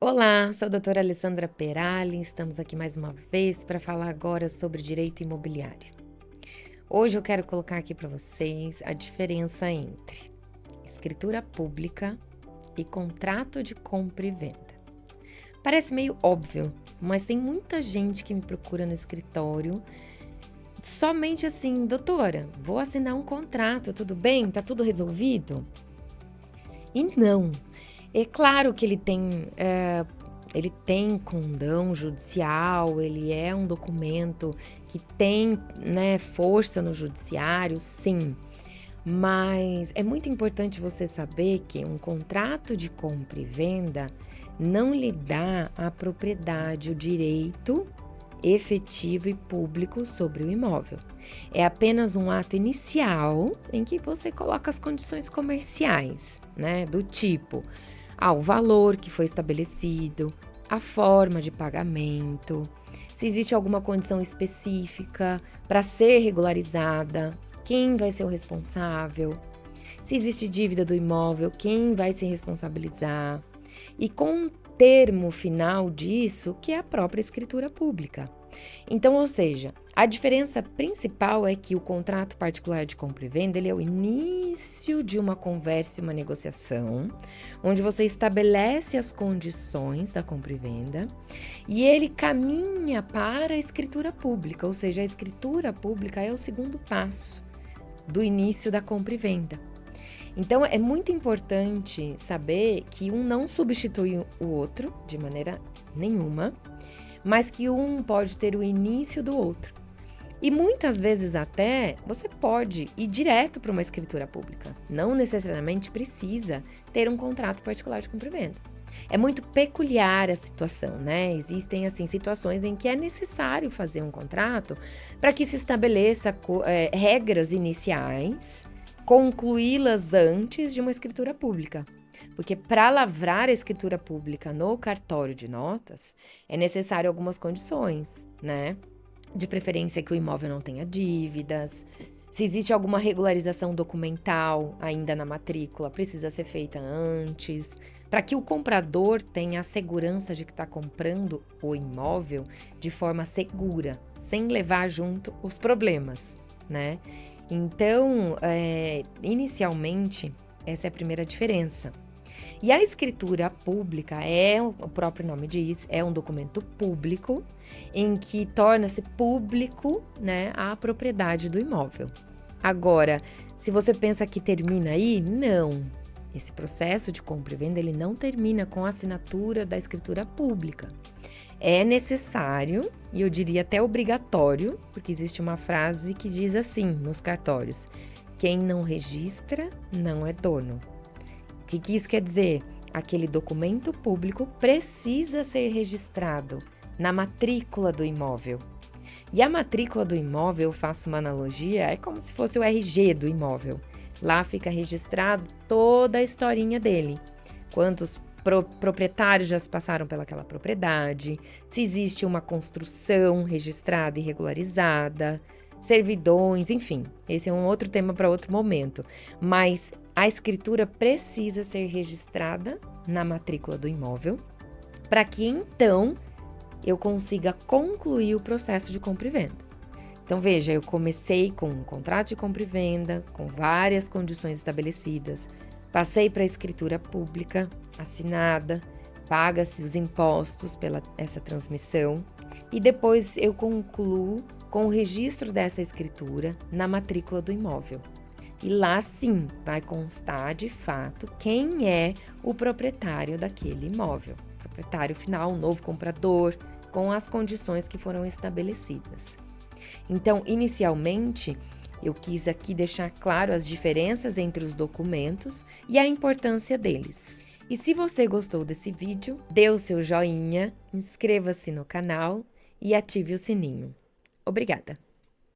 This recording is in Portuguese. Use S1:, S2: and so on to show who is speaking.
S1: Olá, sou a doutora Alessandra Peralin, estamos aqui mais uma vez para falar agora sobre direito imobiliário. Hoje eu quero colocar aqui para vocês a diferença entre escritura pública e contrato de compra e venda. Parece meio óbvio, mas tem muita gente que me procura no escritório somente assim, doutora, vou assinar um contrato, tudo bem? Tá tudo resolvido? E não. É claro que ele tem condão judicial, ele é um documento que tem, né, força no judiciário, sim. Mas é muito importante você saber que um contrato de compra e venda não lhe dá a propriedade, o direito efetivo e público sobre o imóvel. É apenas um ato inicial em que você coloca as condições comerciais, né? Do tipo, o valor que foi estabelecido, a forma de pagamento, se existe alguma condição específica para ser regularizada, quem vai ser o responsável, se existe dívida do imóvel, quem vai se responsabilizar, e com um termo final disso, que é a própria escritura pública. Então, ou seja, a diferença principal é que o contrato particular de compra e venda, ele é o início de uma conversa e uma negociação, onde você estabelece as condições da compra e venda, e ele caminha para a escritura pública, ou seja, a escritura pública é o segundo passo do início da compra e venda. Então, é muito importante saber que um não substitui o outro de maneira nenhuma, mas que um pode ter o início do outro. E muitas vezes até você pode ir direto para uma escritura pública. Não necessariamente precisa ter um contrato particular de compra e venda. É muito peculiar a situação, né? Existem, assim, situações em que é necessário fazer um contrato para que se estabeleça regras iniciais, concluí-las antes de uma escritura pública. Porque para lavrar a escritura pública no cartório de notas, é necessário algumas condições, né? De preferência que o imóvel não tenha dívidas, se existe alguma regularização documental ainda na matrícula, precisa ser feita antes, para que o comprador tenha a segurança de que está comprando o imóvel de forma segura, sem levar junto os problemas, né? Então, inicialmente, essa é a primeira diferença. E a escritura pública o próprio nome diz, é um documento público em que torna-se público, né, a propriedade do imóvel. Agora, se você pensa que termina aí, não. Esse processo de compra e venda, ele não termina com a assinatura da escritura pública. É necessário, e eu diria até obrigatório, porque existe uma frase que diz assim nos cartórios: quem não registra não é dono. O que isso quer dizer? Aquele documento público precisa ser registrado na matrícula do imóvel. E a matrícula do imóvel, eu faço uma analogia, é como se fosse o RG do imóvel. Lá fica registrado toda a historinha dele. Quantos proprietários já se passaram pelaquela propriedade, se existe uma construção registrada e regularizada, servidões, enfim. Esse é um outro tema para outro momento. Mas a escritura precisa ser registrada na matrícula do imóvel, para que então eu consiga concluir o processo de compra e venda. Então, veja, eu comecei com um contrato de compra e venda, com várias condições estabelecidas, passei para a escritura pública, assinada, paga-se os impostos pela essa transmissão, e depois eu concluo com o registro dessa escritura na matrícula do imóvel. E lá sim vai constar de fato quem é o proprietário daquele imóvel. Proprietário final, novo comprador, com as condições que foram estabelecidas. Então, inicialmente, eu quis aqui deixar claro as diferenças entre os documentos e a importância deles. E se você gostou desse vídeo, dê o seu joinha, inscreva-se no canal e ative o sininho. Obrigada!